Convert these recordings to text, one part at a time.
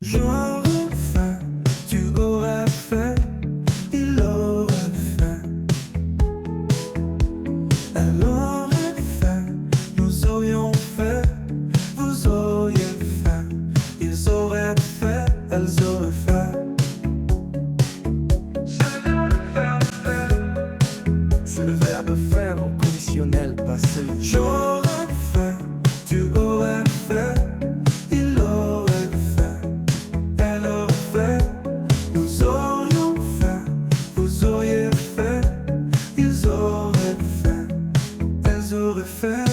J'aurais fait, tu aurais fait, il aurait fait, elle aurait fait, nous aurions fait, vous auriez fait, ils auraient fait, elles auraient fait. C'est le verbe faire au conditionnel passé. J'aurais fait, tu aurais fait, il aurait fait, elle aurait fait, nous aurions fait, vous auriez fait, ils auraient fait, elles auraient fait.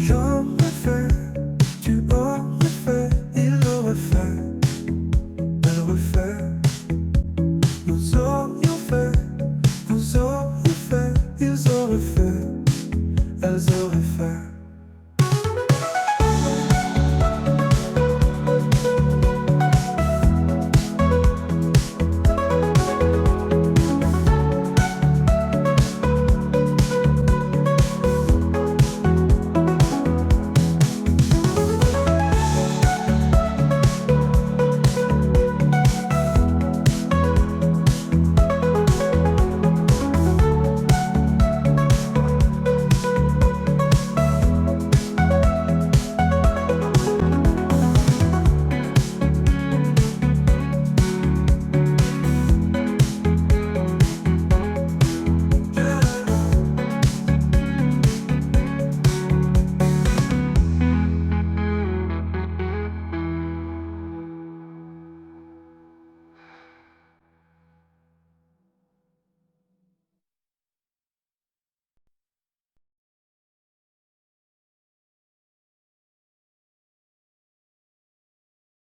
J'aurais fait, tu aurais fait, il aurait fait, elle aurait fait, nous aurions fait, vous auriez fait, ils auraient fait, elles auraient fait.